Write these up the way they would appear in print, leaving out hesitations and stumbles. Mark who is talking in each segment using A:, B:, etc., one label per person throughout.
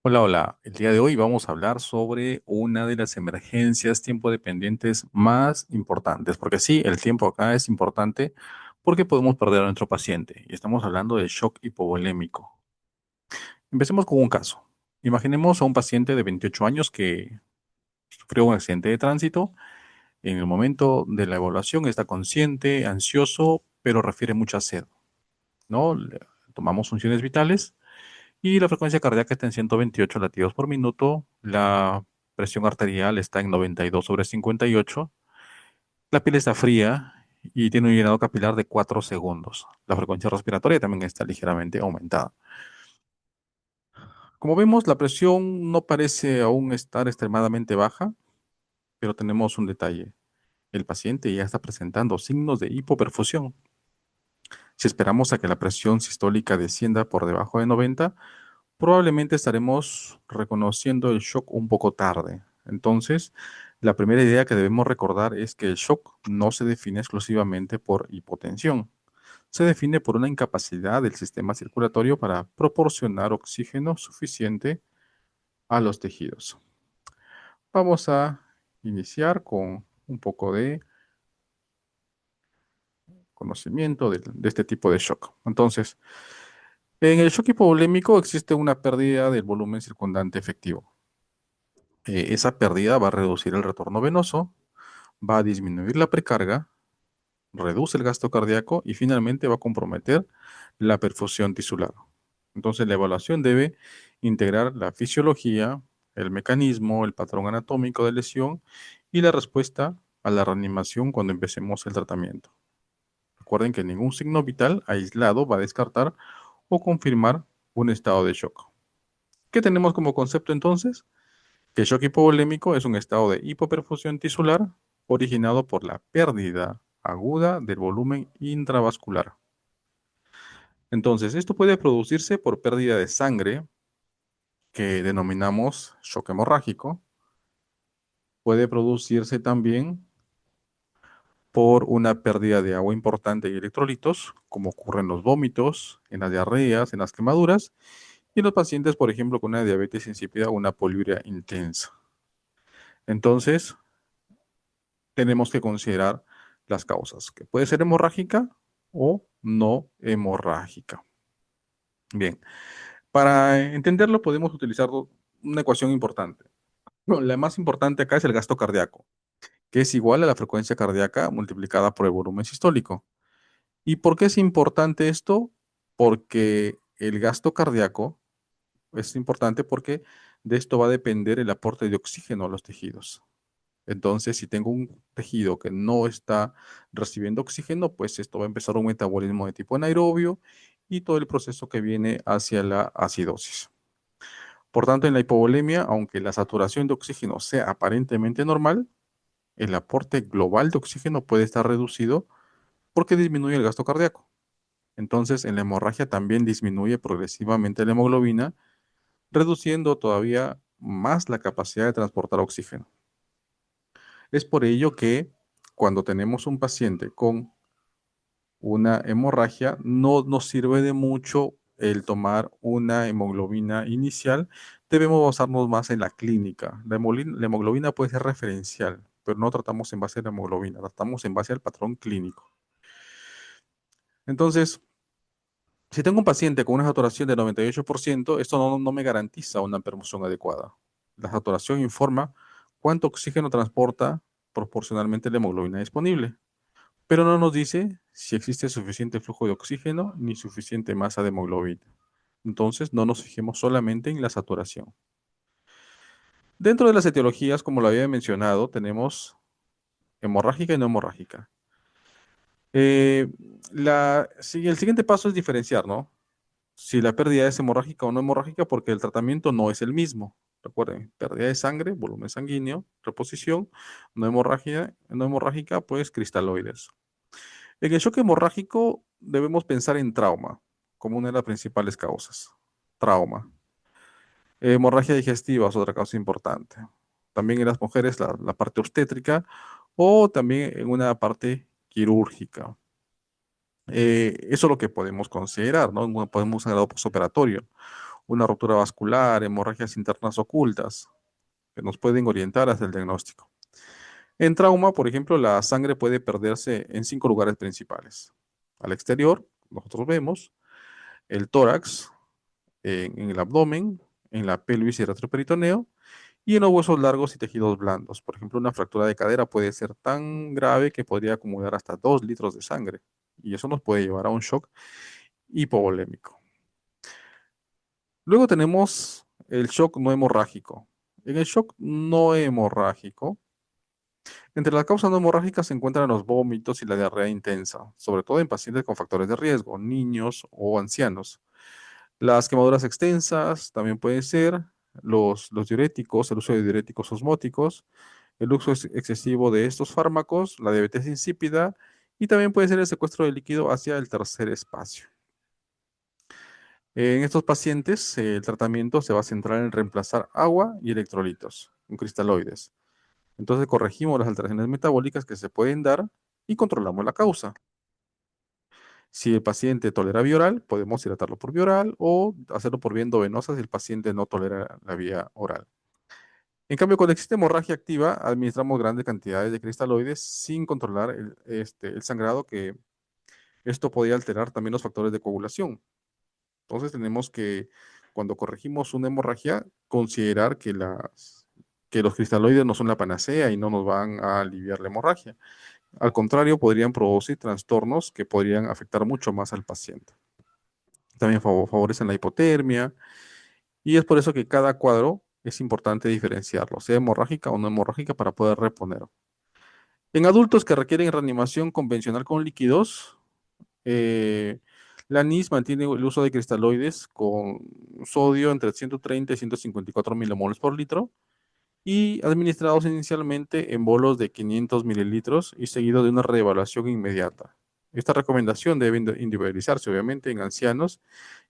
A: Hola, hola. El día de hoy vamos a hablar sobre una de las emergencias tiempo dependientes más importantes, porque sí, el tiempo acá es importante porque podemos perder a nuestro paciente y estamos hablando del shock hipovolémico. Empecemos con un caso. Imaginemos a un paciente de 28 años que sufrió un accidente de tránsito. En el momento de la evaluación está consciente, ansioso, pero refiere mucha sed, ¿no? Tomamos funciones vitales. Y la frecuencia cardíaca está en 128 latidos por minuto. La presión arterial está en 92/58. La piel está fría y tiene un llenado capilar de 4 segundos. La frecuencia respiratoria también está ligeramente aumentada. Como vemos, la presión no parece aún estar extremadamente baja, pero tenemos un detalle. El paciente ya está presentando signos de hipoperfusión. Si esperamos a que la presión sistólica descienda por debajo de 90, probablemente estaremos reconociendo el shock un poco tarde. Entonces, la primera idea que debemos recordar es que el shock no se define exclusivamente por hipotensión. Se define por una incapacidad del sistema circulatorio para proporcionar oxígeno suficiente a los tejidos. Vamos a iniciar con un poco de conocimiento de este tipo de shock. Entonces, en el shock hipovolémico existe una pérdida del volumen circundante efectivo. Esa pérdida va a reducir el retorno venoso, va a disminuir la precarga, reduce el gasto cardíaco y finalmente va a comprometer la perfusión tisular. Entonces la evaluación debe integrar la fisiología, el mecanismo, el patrón anatómico de lesión y la respuesta a la reanimación cuando empecemos el tratamiento. Recuerden que ningún signo vital aislado va a descartar o confirmar un estado de shock. ¿Qué tenemos como concepto entonces? Que el shock hipovolémico es un estado de hipoperfusión tisular originado por la pérdida aguda del volumen intravascular. Entonces, esto puede producirse por pérdida de sangre, que denominamos shock hemorrágico. Puede producirse también por una pérdida de agua importante y electrolitos, como ocurre en los vómitos, en las diarreas, en las quemaduras, y en los pacientes, por ejemplo, con una diabetes insípida o una poliuria intensa. Entonces, tenemos que considerar las causas, que puede ser hemorrágica o no hemorrágica. Bien, para entenderlo podemos utilizar una ecuación importante. Bueno, la más importante acá es el gasto cardíaco, que es igual a la frecuencia cardíaca multiplicada por el volumen sistólico. ¿Y por qué es importante esto? Porque el gasto cardíaco es importante porque de esto va a depender el aporte de oxígeno a los tejidos. Entonces, si tengo un tejido que no está recibiendo oxígeno, pues esto va a empezar un metabolismo de tipo anaerobio y todo el proceso que viene hacia la acidosis. Por tanto, en la hipovolemia, aunque la saturación de oxígeno sea aparentemente normal, el aporte global de oxígeno puede estar reducido porque disminuye el gasto cardíaco. Entonces, en la hemorragia también disminuye progresivamente la hemoglobina, reduciendo todavía más la capacidad de transportar oxígeno. Es por ello que cuando tenemos un paciente con una hemorragia, no nos sirve de mucho el tomar una hemoglobina inicial. Debemos basarnos más en la clínica. La hemoglobina puede ser referencial, pero no tratamos en base a la hemoglobina, tratamos en base al patrón clínico. Entonces, si tengo un paciente con una saturación de 98%, esto no me garantiza una perfusión adecuada. La saturación informa cuánto oxígeno transporta proporcionalmente la hemoglobina disponible, pero no nos dice si existe suficiente flujo de oxígeno ni suficiente masa de hemoglobina. Entonces, no nos fijemos solamente en la saturación. Dentro de las etiologías, como lo había mencionado, tenemos hemorrágica y no hemorrágica. Eh, sí, el siguiente paso es diferenciar, ¿no? Si la pérdida es hemorrágica o no hemorrágica, porque el tratamiento no es el mismo. Recuerden, pérdida de sangre, volumen sanguíneo, reposición, no hemorrágica, pues cristaloides. En el shock hemorrágico debemos pensar en trauma como una de las principales causas. Trauma. Hemorragia digestiva es otra causa importante. También en las mujeres la parte obstétrica o también en una parte quirúrgica. Eso es lo que podemos considerar, ¿no? Podemos un grado postoperatorio. una ruptura vascular, hemorragias internas ocultas, que nos pueden orientar hacia el diagnóstico. En trauma, por ejemplo, la sangre puede perderse en 5 lugares principales. Al exterior, nosotros vemos el tórax, en el abdomen, en la pelvis y retroperitoneo, y en los huesos largos y tejidos blandos. Por ejemplo, una fractura de cadera puede ser tan grave que podría acumular hasta 2 litros de sangre, y eso nos puede llevar a un shock hipovolémico. Luego tenemos el shock no hemorrágico. En el shock no hemorrágico, entre las causas no hemorrágicas se encuentran los vómitos y la diarrea intensa, sobre todo en pacientes con factores de riesgo, niños o ancianos. Las quemaduras extensas también pueden ser los diuréticos, el uso de diuréticos osmóticos, el uso excesivo de estos fármacos, la diabetes insípida y también puede ser el secuestro de líquido hacia el tercer espacio. En estos pacientes, el tratamiento se va a centrar en reemplazar agua y electrolitos con cristaloides. Entonces corregimos las alteraciones metabólicas que se pueden dar y controlamos la causa. Si el paciente tolera vía oral, podemos hidratarlo por vía oral o hacerlo por vía endovenosa si el paciente no tolera la vía oral. En cambio, cuando existe hemorragia activa, administramos grandes cantidades de cristaloides sin controlar el sangrado, que esto podría alterar también los factores de coagulación. Entonces tenemos que, cuando corregimos una hemorragia, considerar que los cristaloides no son la panacea y no nos van a aliviar la hemorragia. Al contrario, podrían producir trastornos que podrían afectar mucho más al paciente. También favorecen la hipotermia y es por eso que cada cuadro es importante diferenciarlo, sea hemorrágica o no hemorrágica, para poder reponer. En adultos que requieren reanimación convencional con líquidos, eh, la NIS mantiene el uso de cristaloides con sodio entre 130 y 154 milimoles por litro y administrados inicialmente en bolos de 500 mililitros y seguido de una reevaluación inmediata. Esta recomendación debe individualizarse, obviamente, en ancianos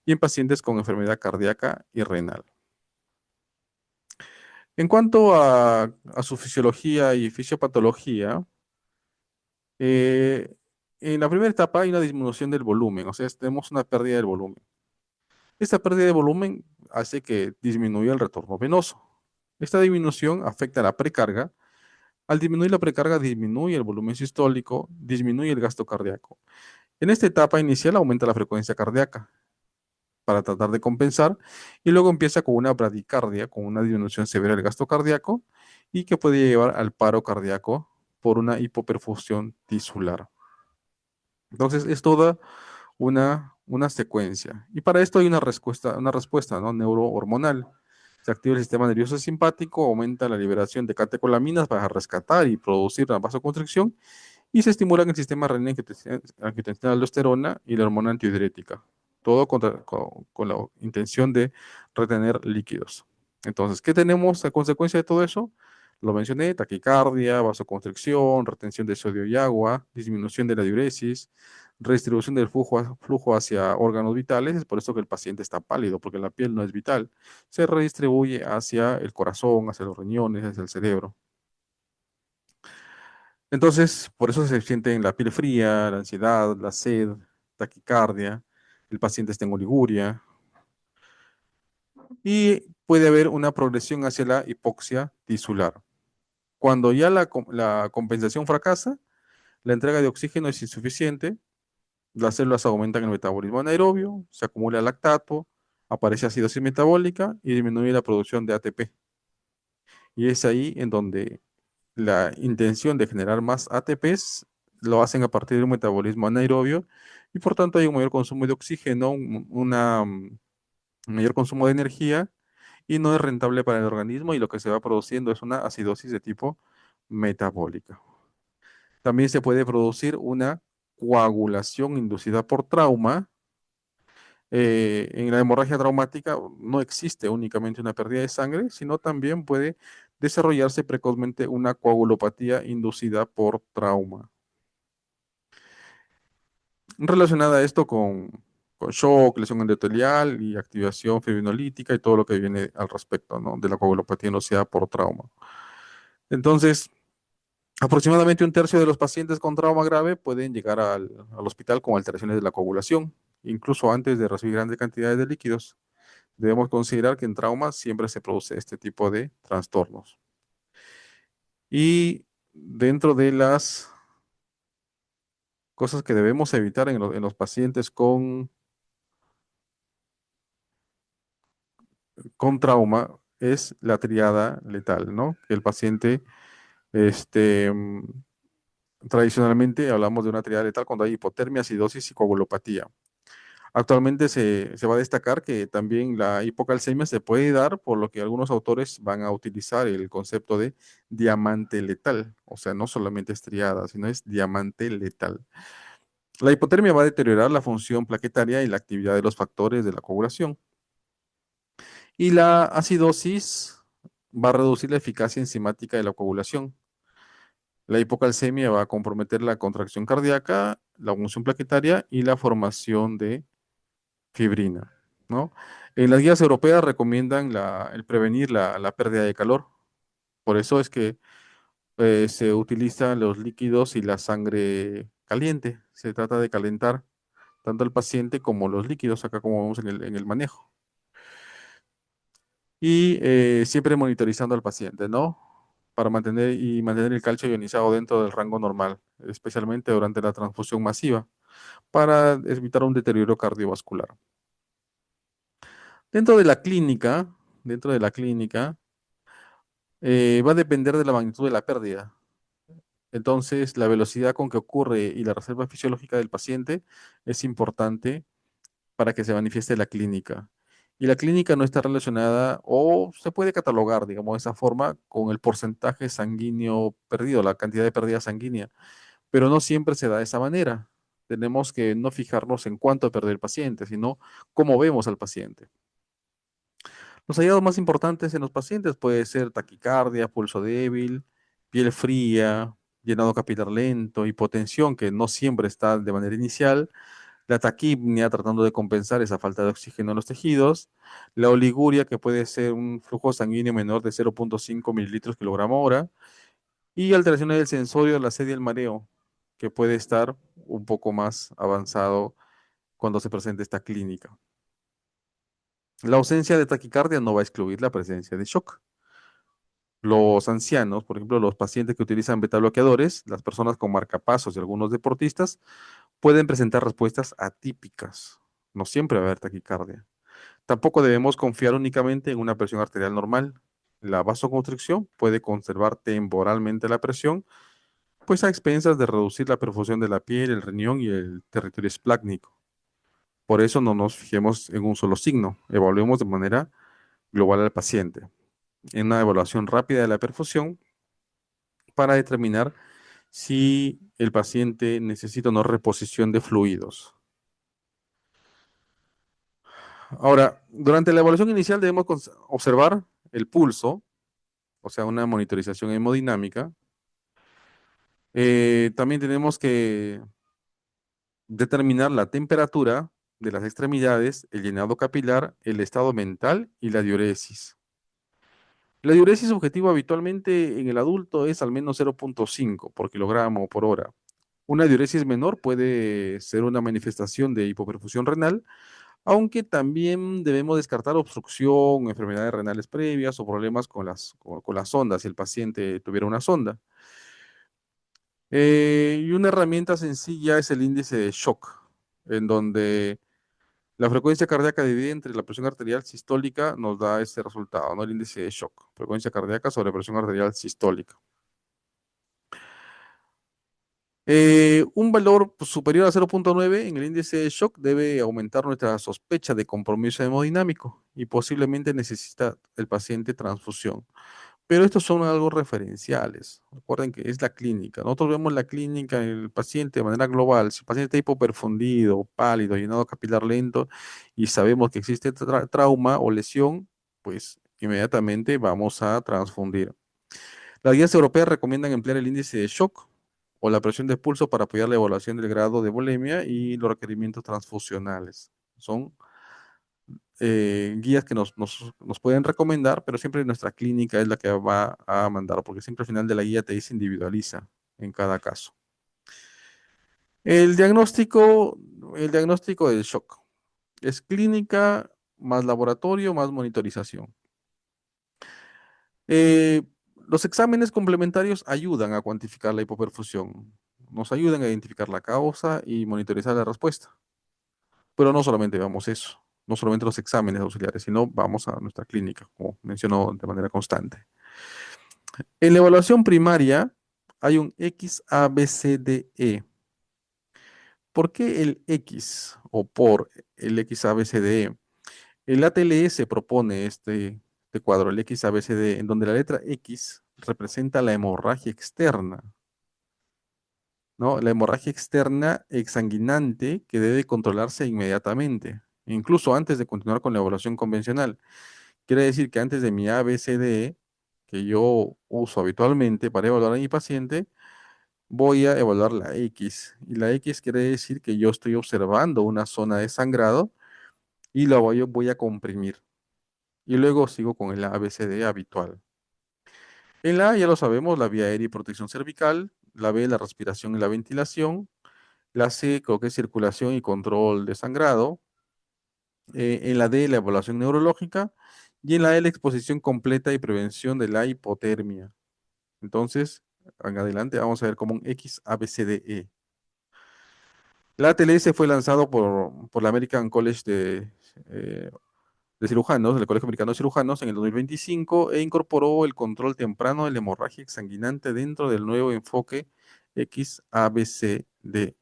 A: y en pacientes con enfermedad cardíaca y renal. En cuanto a su fisiología y fisiopatología, eh, en la primera etapa hay una disminución del volumen, o sea, tenemos una pérdida del volumen. Esta pérdida de volumen hace que disminuya el retorno venoso. Esta disminución afecta a la precarga. Al disminuir la precarga, disminuye el volumen sistólico, disminuye el gasto cardíaco. En esta etapa inicial aumenta la frecuencia cardíaca para tratar de compensar y luego empieza con una bradicardia, con una disminución severa del gasto cardíaco y que puede llevar al paro cardíaco por una hipoperfusión tisular. Entonces es toda una secuencia. Y para esto hay una respuesta, ¿no? Neurohormonal. Se activa el sistema nervioso simpático, aumenta la liberación de catecolaminas para rescatar y producir la vasoconstricción y se estimulan el sistema renina-angiotensina aldosterona y la hormona antidiurética. Todo con la intención de retener líquidos. Entonces, ¿qué tenemos a consecuencia de todo eso? Lo mencioné: taquicardia, vasoconstricción, retención de sodio y agua, disminución de la diuresis, redistribución del flujo hacia órganos vitales. Es por eso que el paciente está pálido, porque la piel no es vital. Se redistribuye hacia el corazón, hacia los riñones, hacia el cerebro. Entonces, por eso se siente en la piel fría, la ansiedad, la sed, taquicardia, el paciente está en oliguria y puede haber una progresión hacia la hipoxia tisular. Cuando ya la compensación fracasa, la entrega de oxígeno es insuficiente, las células aumentan el metabolismo anaerobio, se acumula lactato, aparece acidosis metabólica y disminuye la producción de ATP. Y es ahí en donde la intención de generar más ATPs lo hacen a partir de un metabolismo anaerobio y por tanto hay un mayor consumo de oxígeno, un mayor consumo de energía y no es rentable para el organismo y lo que se va produciendo es una acidosis de tipo metabólica. También se puede producir una coagulación inducida por trauma. En la hemorragia traumática no existe únicamente una pérdida de sangre, sino también puede desarrollarse precozmente una coagulopatía inducida por trauma. Relacionada a esto con shock, lesión endotelial y activación fibrinolítica y todo lo que viene al respecto, ¿no? De la coagulopatía inducida por trauma. Entonces, aproximadamente un tercio de los pacientes con trauma grave pueden llegar al hospital con alteraciones de la coagulación, incluso antes de recibir grandes cantidades de líquidos. Debemos considerar que en trauma siempre se produce este tipo de trastornos. Y dentro de las cosas que debemos evitar en los pacientes con trauma es la triada letal, ¿no? El paciente, este, tradicionalmente hablamos de una triada letal cuando hay hipotermia, acidosis y coagulopatía. Actualmente se va a destacar que también la hipocalcemia se puede dar, por lo que algunos autores van a utilizar el concepto de diamante letal, o sea, no solamente es triada, sino es diamante letal. La hipotermia va a deteriorar la función plaquetaria y la actividad de los factores de la coagulación. Y la acidosis va a reducir la eficacia enzimática de la coagulación. La hipocalcemia va a comprometer la contracción cardíaca, la función plaquetaria y la formación de fibrina, ¿no? En las guías europeas recomiendan el prevenir la pérdida de calor. Por eso es que se utilizan los líquidos y la sangre caliente. Se trata de calentar tanto al paciente como los líquidos, acá como vemos en el manejo. Y siempre monitorizando al paciente, ¿no? Para mantener el calcio ionizado dentro del rango normal, especialmente durante la transfusión masiva, para evitar un deterioro cardiovascular. Dentro de la clínica, dentro de la clínica, va a depender de la magnitud de la pérdida. Entonces, la velocidad con que ocurre y la reserva fisiológica del paciente es importante para que se manifieste la clínica. Y la clínica no está relacionada o se puede catalogar, digamos, de esa forma con el porcentaje sanguíneo perdido, la cantidad de pérdida sanguínea, pero no siempre se da de esa manera. Tenemos que no fijarnos en cuánto perdió el paciente, sino cómo vemos al paciente. Los hallazgos más importantes en los pacientes puede ser taquicardia, pulso débil, piel fría, llenado capilar lento, hipotensión que no siempre está de manera inicial, la taquipnia tratando de compensar esa falta de oxígeno en los tejidos, la oliguria que puede ser un flujo sanguíneo menor de 0,5 mililitros kilogramo hora y alteraciones del sensorio, la sed y el mareo que puede estar un poco más avanzado cuando se presenta esta clínica. La ausencia de taquicardia no va a excluir la presencia de shock. Los ancianos, por ejemplo, los pacientes que utilizan beta bloqueadores, las personas con marcapasos y algunos deportistas, pueden presentar respuestas atípicas. No siempre va a haber taquicardia. Tampoco debemos confiar únicamente en una presión arterial normal. La vasoconstricción puede conservar temporalmente la presión, pues a expensas de reducir la perfusión de la piel, el riñón y el territorio esplácnico. Por eso no nos fijemos en un solo signo, evaluemos de manera global al paciente. En una evaluación rápida de la perfusión para determinar si el paciente necesita o no reposición de fluidos. Ahora, durante la evaluación inicial debemos observar el pulso, o sea, una monitorización hemodinámica. También tenemos que determinar la temperatura de las extremidades, el llenado capilar, el estado mental y la diuresis. La diuresis objetivo habitualmente en el adulto es al menos 0,5 por kilogramo por hora. Una diuresis menor puede ser una manifestación de hipoperfusión renal, aunque también debemos descartar obstrucción, enfermedades renales previas o problemas con las sondas, si el paciente tuviera una sonda. Y una herramienta sencilla es el índice de shock, en donde la frecuencia cardíaca dividida entre la presión arterial sistólica nos da este resultado, ¿no? El índice de shock, frecuencia cardíaca sobre presión arterial sistólica. Un valor pues, superior a 0,9 en el índice de shock debe aumentar nuestra sospecha de compromiso hemodinámico y posiblemente necesita el paciente transfusión. Pero estos son algo referenciales. Recuerden que es la clínica. Nosotros vemos la clínica en el paciente de manera global. Si el paciente está hipoperfundido, pálido, llenado capilar lento y sabemos que existe trauma o lesión, pues inmediatamente vamos a transfundir. Las guías europeas recomiendan emplear el índice de shock o la presión de pulso para apoyar la evaluación del grado de volemia y los requerimientos transfusionales. Son guías que nos pueden recomendar, pero siempre nuestra clínica es la que va a mandar, porque siempre al final de la guía te dice individualiza en cada caso. El diagnóstico, el diagnóstico del shock es clínica, más laboratorio, más monitorización. Eh, los exámenes complementarios ayudan a cuantificar la hipoperfusión, nos ayudan a identificar la causa y monitorizar la respuesta. Pero no solamente vemos eso, no solamente los exámenes auxiliares, sino vamos a nuestra clínica, como menciono de manera constante. En la evaluación primaria hay un XABCDE. ¿Por qué el X o por el XABCDE? El ATLS propone este cuadro, el XABCD, en donde la letra X representa la hemorragia externa, ¿no? La hemorragia externa exsanguinante que debe controlarse inmediatamente, incluso antes de continuar con la evaluación convencional. Quiere decir que antes de mi ABCDE, que yo uso habitualmente para evaluar a mi paciente, voy a evaluar la X. Y la X quiere decir que yo estoy observando una zona de sangrado y voy a comprimir. Y luego sigo con el ABCD habitual. En la A ya lo sabemos, la vía aérea y protección cervical. La B, la respiración y la ventilación. La C, creo que es circulación y control de sangrado. En la D, la evaluación neurológica. Y en la E, la exposición completa y prevención de la hipotermia. Entonces, en adelante vamos a ver como un XABCDE. La ATLS fue lanzado por la American College de Cirujanos, del Colegio Americano de Cirujanos, en el 2025 e incorporó el control temprano de la hemorragia exsanguinante dentro del nuevo enfoque XABCDE.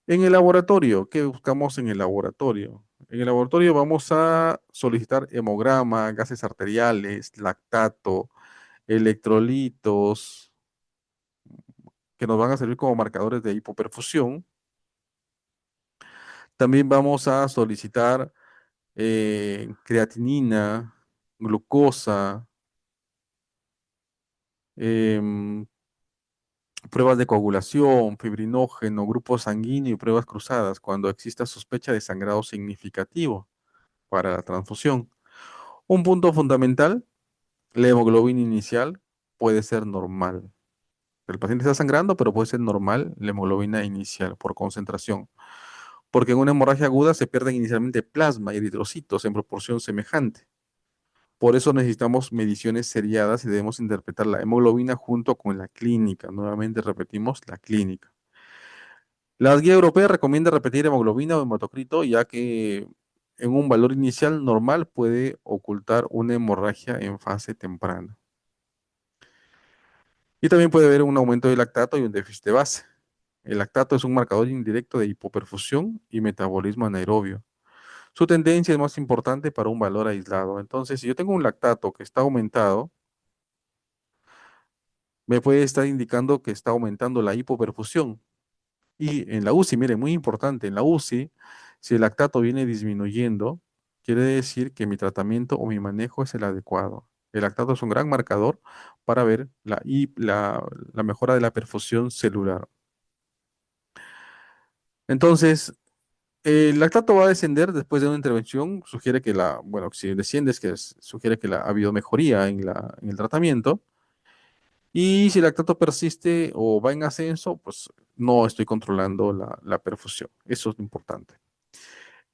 A: En el laboratorio, ¿qué buscamos en el laboratorio? En el laboratorio vamos a solicitar hemograma, gases arteriales, lactato, electrolitos, que nos van a servir como marcadores de hipoperfusión. También vamos a solicitar creatinina, glucosa, em, pruebas de coagulación, fibrinógeno, grupo sanguíneo y pruebas cruzadas cuando exista sospecha de sangrado significativo para la transfusión. Un punto fundamental, la hemoglobina inicial puede ser normal. El paciente está sangrando, pero puede ser normal la hemoglobina inicial por concentración, porque en una hemorragia aguda se pierden inicialmente plasma y eritrocitos en proporción semejante. Por eso necesitamos mediciones seriadas y debemos interpretar la hemoglobina junto con la clínica. Nuevamente repetimos la clínica. La guía europea recomienda repetir hemoglobina o hematocrito, ya que en un valor inicial normal puede ocultar una hemorragia en fase temprana. Y también puede haber un aumento de lactato y un déficit de base. El lactato es un marcador indirecto de hipoperfusión y metabolismo anaerobio. Su tendencia es más importante para un valor aislado. Entonces, si yo tengo un lactato que está aumentado, me puede estar indicando que está aumentando la hipoperfusión. Y en la UCI, mire, muy importante, en la UCI, si el lactato viene disminuyendo, quiere decir que mi tratamiento o mi manejo es el adecuado. El lactato es un gran marcador para ver la mejora de la perfusión celular. Entonces, el lactato va a descender después de una intervención, sugiere que bueno, si desciende es que sugiere que ha habido mejoría en el tratamiento. Y si el lactato persiste o va en ascenso, pues no estoy controlando la perfusión. Eso es lo importante.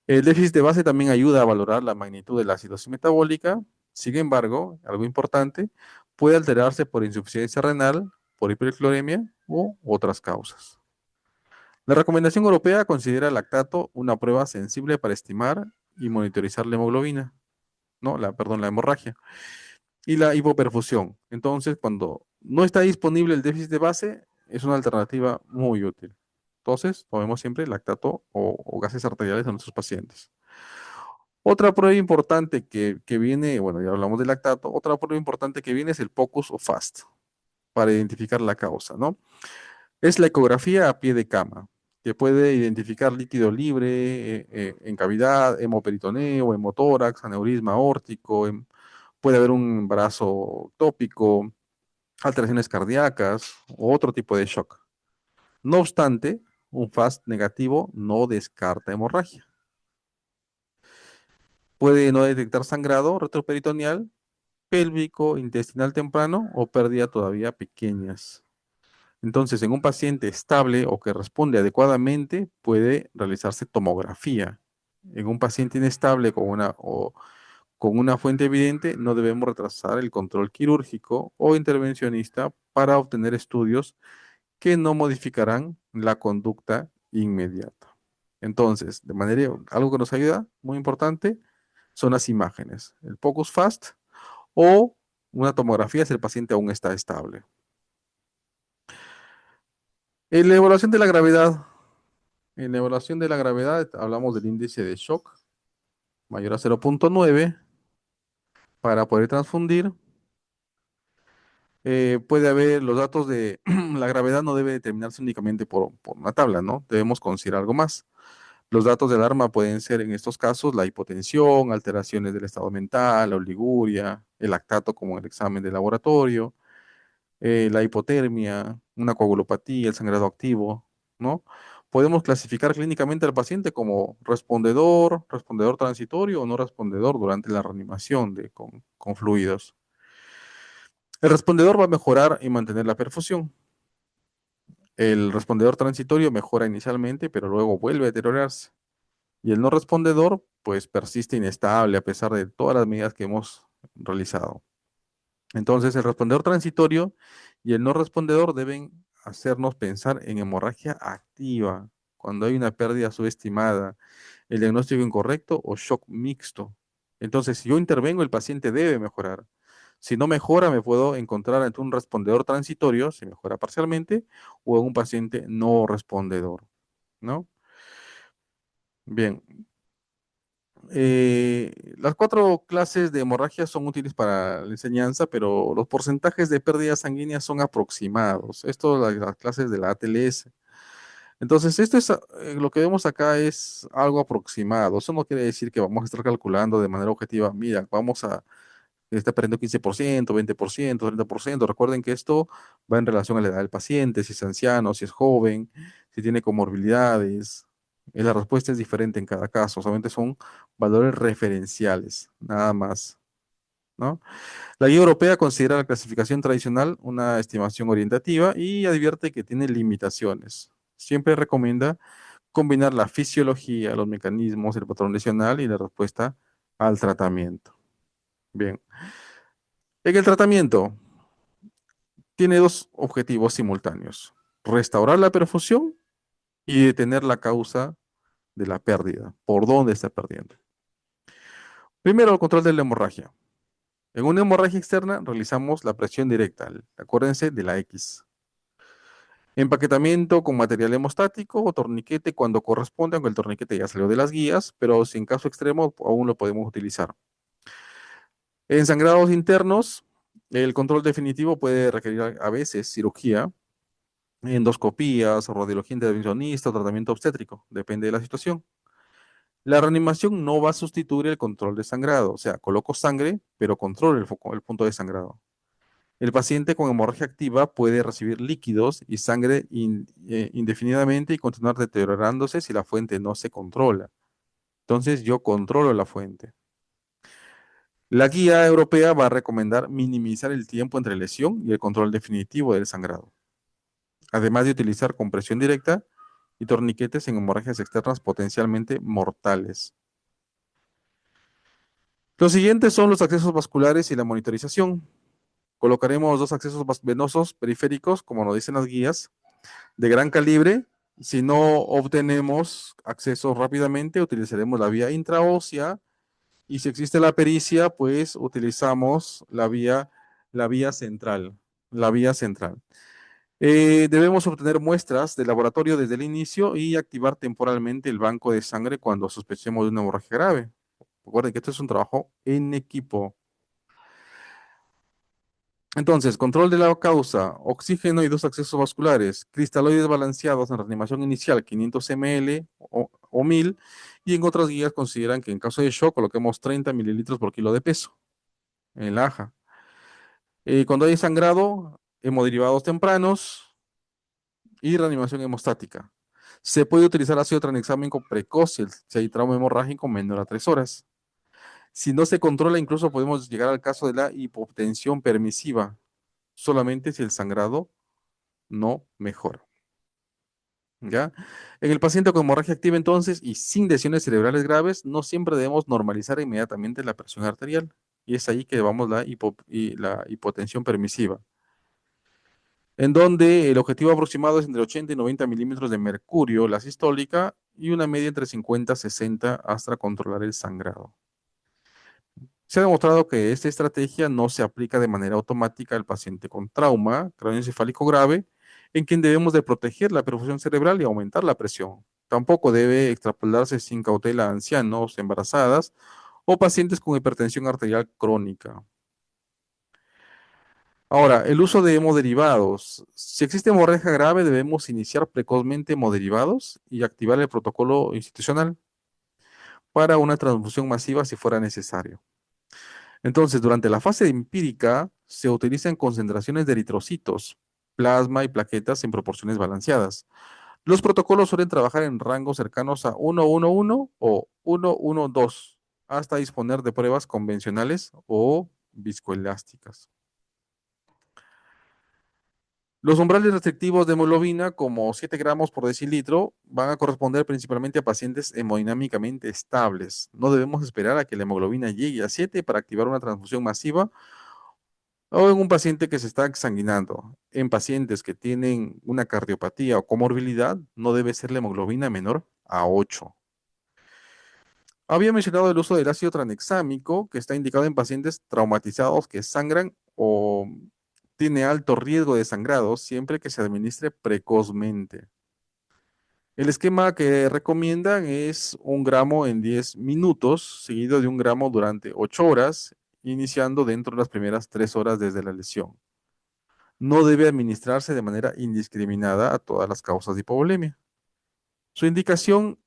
A: El déficit de base también ayuda a valorar la magnitud de la acidosis metabólica. Sin embargo, algo importante, puede alterarse por insuficiencia renal, por hipercloremia u otras causas. La recomendación europea considera el lactato una prueba sensible para estimar y monitorizar la hemoglobina, ¿no? Perdón, la hemorragia y la hipoperfusión. Entonces, cuando no está disponible el déficit de base, es una alternativa muy útil. Entonces, tomemos siempre lactato o gases arteriales a nuestros pacientes. Otra prueba importante que viene, bueno, ya hablamos del lactato, otra prueba importante que viene es el POCUS o FAST para identificar la causa, ¿no? Es la ecografía a pie de cama, que puede identificar líquido libre en cavidad, hemoperitoneo, hemotórax, aneurisma aórtico, puede haber un embarazo tópico, alteraciones cardíacas o otro tipo de shock. No obstante, un FAST negativo no descarta hemorragia. Puede no detectar sangrado retroperitoneal, pélvico, intestinal temprano o pérdida todavía pequeñas. Entonces, en un paciente estable o que responde adecuadamente, puede realizarse tomografía En un paciente inestable con una fuente evidente, no debemos retrasar el control quirúrgico o intervencionista para obtener estudios que no modificarán la conducta inmediata. Entonces, algo que nos ayuda, muy importante, son las imágenes, el POCUS FAST o una tomografía si el paciente aún está estable. En la evaluación de la gravedad, en la evaluación de la gravedad hablamos del índice de shock mayor a 0,9 para poder transfundir. Puede haber los datos de la gravedad no debe determinarse únicamente por una tabla, ¿no? Debemos considerar algo más. Los datos del arma pueden ser en estos casos la hipotensión, alteraciones del estado mental, la oliguria, el lactato como en el examen de laboratorio, la hipotermia, una coagulopatía, el sangrado activo, ¿no? Podemos clasificar clínicamente al paciente como respondedor, respondedor transitorio o no respondedor durante la reanimación con fluidos. El respondedor va a mejorar y mantener la perfusión. El respondedor transitorio mejora inicialmente, pero luego vuelve a deteriorarse. Y el no respondedor, pues persiste inestable a pesar de todas las medidas que hemos realizado. Entonces, el respondedor transitorio y el no respondedor deben hacernos pensar en hemorragia activa, cuando hay una pérdida subestimada, el diagnóstico incorrecto o shock mixto. Entonces, si yo intervengo, el paciente debe mejorar. Si no mejora, me puedo encontrar ante un respondedor transitorio, si mejora parcialmente, o en un paciente no respondedor, ¿no? Bien, las cuatro clases de hemorragia son útiles para la enseñanza, pero los porcentajes de pérdidas sanguíneas son aproximados. Esto, las clases de la ATLS. Entonces, lo que vemos acá es algo aproximado. Eso no quiere decir que vamos a estar calculando de manera objetiva. Mira, está perdiendo 15%, 20%, 30%. Recuerden que esto va en relación a la edad del paciente, si es anciano, si es joven, si tiene comorbilidades. La respuesta es diferente en cada caso. Solamente son valores referenciales, nada más, ¿no? La guía europea considera la clasificación tradicional una estimación orientativa y advierte que tiene limitaciones. Siempre recomienda combinar la fisiología, los mecanismos, el patrón lesional y la respuesta al tratamiento. Bien. En el tratamiento tiene dos objetivos simultáneos: restaurar la perfusión y detener la causa de la pérdida. ¿Por dónde está perdiendo? Primero, el control de la hemorragia. En una hemorragia externa realizamos la presión directa. Acuérdense de la X. Empaquetamiento con material hemostático o torniquete cuando corresponde, aunque el torniquete ya salió de las guías, pero si en caso extremo aún lo podemos utilizar. En sangrados internos, el control definitivo puede requerir a veces cirugía, endoscopías, radiología intervencionista o tratamiento obstétrico, depende de la situación. La reanimación no va a sustituir el control de sangrado, o sea, coloco sangre, pero controlo el punto de sangrado. El paciente con hemorragia activa puede recibir líquidos y sangre indefinidamente y continuar deteriorándose si la fuente no se controla. Entonces yo controlo la fuente. La guía europea va a recomendar minimizar el tiempo entre lesión y el control definitivo del sangrado, además de utilizar compresión directa y torniquetes en hemorragias externas potencialmente mortales. Los siguientes son los accesos vasculares y la monitorización. Colocaremos dos accesos venosos periféricos, como nos dicen las guías, de gran calibre. Si no obtenemos acceso rápidamente, utilizaremos la vía intraósea y si existe la pericia, pues utilizamos la vía central. La vía central. Debemos obtener muestras de laboratorio desde el inicio y activar temporalmente el banco de sangre cuando sospechemos de una hemorragia grave. Recuerden que esto es un trabajo en equipo. Entonces, control de la causa, oxígeno y dos accesos vasculares, cristaloides balanceados en reanimación inicial 500 ml o 1000, y en otras guías consideran que en caso de shock coloquemos 30 mililitros por kilo de peso en la aja. Cuando hay sangrado, hemoderivados tempranos y reanimación hemostática. Se puede utilizar ácido tranexámico precoz si hay trauma hemorrágico menor a 3 horas. Si no se controla, incluso podemos llegar al caso de la hipotensión permisiva, solamente si el sangrado no mejora. ¿Ya? En el paciente con hemorragia activa entonces y sin lesiones cerebrales graves, no siempre debemos normalizar inmediatamente la presión arterial. Y es ahí que vamos la hipotensión permisiva, en donde el objetivo aproximado es entre 80 y 90 milímetros de mercurio, la sistólica, y una media entre 50 y 60 hasta controlar el sangrado. Se ha demostrado que esta estrategia no se aplica de manera automática al paciente con trauma craneoencefálico grave, en quien debemos de proteger la perfusión cerebral y aumentar la presión. Tampoco debe extrapolarse sin cautela a ancianos, embarazadas o pacientes con hipertensión arterial crónica. Ahora, el uso de hemoderivados. Si existe hemorragia grave, debemos iniciar precozmente hemoderivados y activar el protocolo institucional para una transfusión masiva si fuera necesario. Entonces, durante la fase empírica se utilizan concentraciones de eritrocitos, plasma y plaquetas en proporciones balanceadas. Los protocolos suelen trabajar en rangos cercanos a 1,11 o 1,12 hasta disponer de pruebas convencionales o viscoelásticas. Los umbrales restrictivos de hemoglobina, como 7 gramos por decilitro, van a corresponder principalmente a pacientes hemodinámicamente estables. No debemos esperar a que la hemoglobina llegue a 7 para activar una transfusión masiva o en un paciente que se está exsanguinando. En pacientes que tienen una cardiopatía o comorbilidad, no debe ser la hemoglobina menor a 8. Había mencionado el uso del ácido tranexámico, que está indicado en pacientes traumatizados que sangran o tiene alto riesgo de sangrado siempre que se administre precozmente. El esquema que recomiendan es 1 gramo en 10 minutos, seguido de 1 gramo durante 8 horas, iniciando dentro de las primeras 3 horas desde la lesión. No debe administrarse de manera indiscriminada a todas las causas de hipovolemia. Su indicación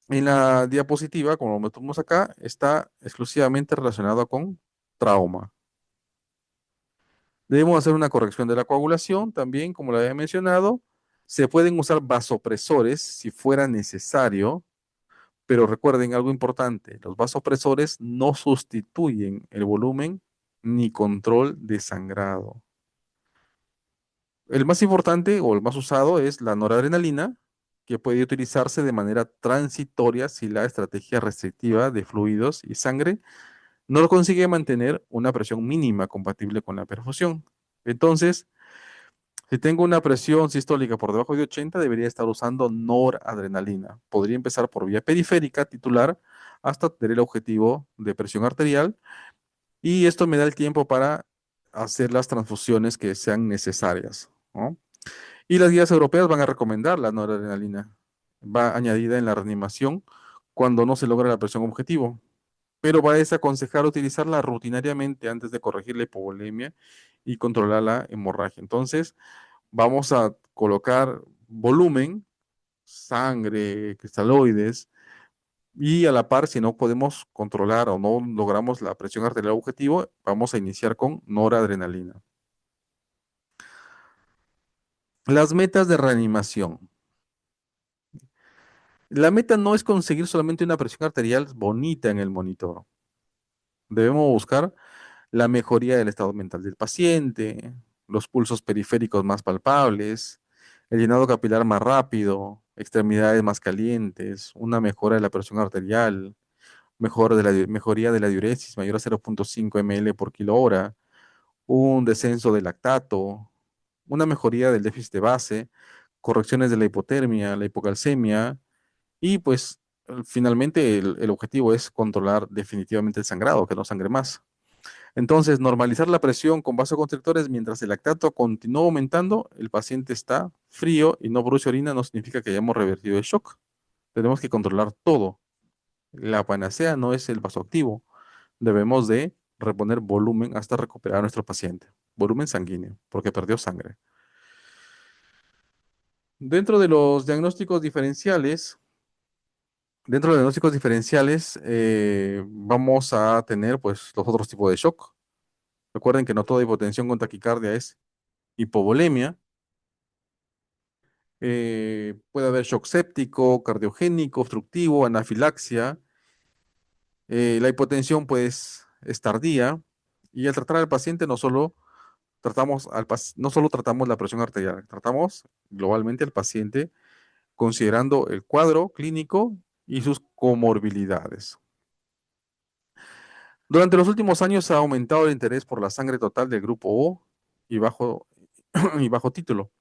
A: en la diapositiva, como lo metemos acá, está exclusivamente relacionada con trauma. Debemos hacer una corrección de la coagulación también, como lo había mencionado. Se pueden usar vasopresores si fuera necesario, pero recuerden algo importante, los vasopresores no sustituyen el volumen ni control de sangrado. El más importante o el más usado es la noradrenalina, que puede utilizarse de manera transitoria si la estrategia restrictiva de fluidos y sangre no consigue mantener una presión mínima compatible con la perfusión. Entonces, si tengo una presión sistólica por debajo de 80, debería estar usando noradrenalina. Podría empezar por vía periférica titular hasta tener el objetivo de presión arterial y esto me da el tiempo para hacer las transfusiones que sean necesarias, ¿no? Y las guías europeas van a recomendar la noradrenalina. Va añadida en la reanimación cuando no se logra la presión objetivo, pero va a desaconsejar utilizarla rutinariamente antes de corregir la hipovolemia y controlar la hemorragia. Entonces, vamos a colocar volumen, sangre, cristaloides, y a la par, si no podemos controlar o no logramos la presión arterial objetivo, vamos a iniciar con noradrenalina. Las metas de reanimación. La meta no es conseguir solamente una presión arterial bonita en el monitor. Debemos buscar la mejoría del estado mental del paciente, los pulsos periféricos más palpables, el llenado capilar más rápido, extremidades más calientes, una mejora de la presión arterial, mejoría de la diuresis mayor a 0,5 ml por kilo hora, un descenso del lactato, una mejoría del déficit de base, correcciones de la hipotermia, la hipocalcemia y pues finalmente el objetivo es controlar definitivamente el sangrado, que no sangre más. Entonces, normalizar la presión con vasoconstrictores mientras el lactato continúa aumentando, el paciente está frío y no produce orina, no significa que hayamos revertido el shock. Tenemos que controlar todo. La panacea no es el vasoactivo. Debemos de reponer volumen hasta recuperar a nuestro paciente. Volumen sanguíneo, porque perdió sangre. Dentro de los diagnósticos diferenciales, dentro de los diagnósticos diferenciales, vamos a tener pues los otros tipos de shock. Recuerden que no toda hipotensión con taquicardia es hipovolemia. Puede haber shock séptico, cardiogénico, obstructivo, anafilaxia. La hipotensión pues es tardía y al tratar al paciente no solo no solo tratamos la presión arterial, tratamos globalmente al paciente considerando el cuadro clínico y sus comorbilidades. Durante los últimos años ha aumentado el interés por la sangre total del grupo O y bajo, y bajo título.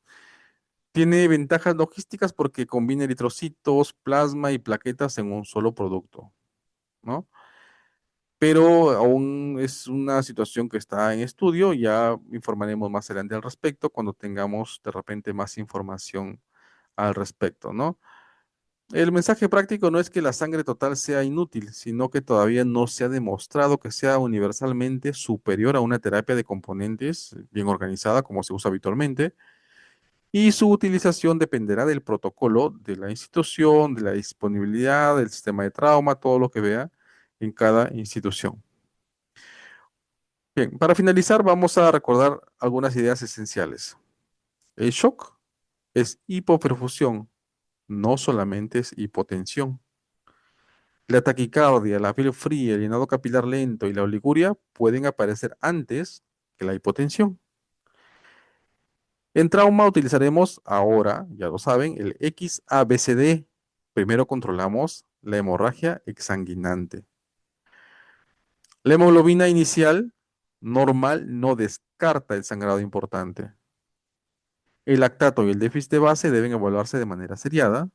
A: Tiene ventajas logísticas porque combina eritrocitos, plasma y plaquetas en un solo producto, ¿no? Pero aún es una situación que está en estudio. Ya informaremos más adelante al respecto cuando tengamos de repente más información al respecto, ¿no? El mensaje práctico no es que la sangre total sea inútil, sino que todavía no se ha demostrado que sea universalmente superior a una terapia de componentes bien organizada como se usa habitualmente, y su utilización dependerá del protocolo de la institución, de la disponibilidad, del sistema de trauma, todo lo que vea en cada institución. Bien, para finalizar vamos a recordar algunas ideas esenciales. El shock es hipoperfusión, no solamente es hipotensión. La taquicardia, la fiebre fría, el llenado capilar lento y la oliguria pueden aparecer antes que la hipotensión. En trauma utilizaremos ahora, ya lo saben, el XABCD. Primero controlamos la hemorragia exsanguinante. La hemoglobina inicial normal no descarta el sangrado importante. El lactato y el déficit de base deben evaluarse de manera seriada.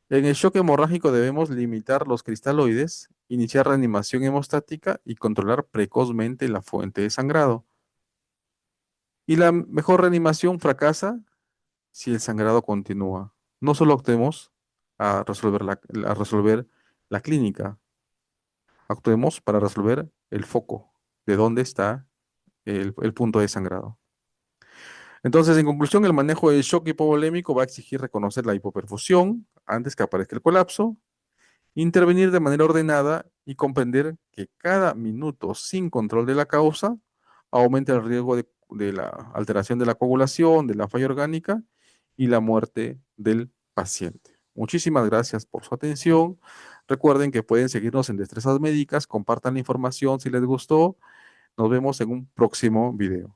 A: En el shock hemorrágico debemos limitar los cristaloides, iniciar reanimación hemostática y controlar precozmente la fuente de sangrado. Y la mejor reanimación fracasa si el sangrado continúa. No solo actuemos a resolver la clínica, actuemos para resolver el foco, de dónde está el punto de sangrado. Entonces, en conclusión, el manejo del shock hipovolémico va a exigir reconocer la hipoperfusión antes que aparezca el colapso, intervenir de manera ordenada y comprender que cada minuto sin control de la causa aumenta el riesgo de la alteración de la coagulación, de la falla orgánica y la muerte del paciente. Muchísimas gracias por su atención. Recuerden que pueden seguirnos en Destrezas Médicas, compartan la información si les gustó. Nos vemos en un próximo video.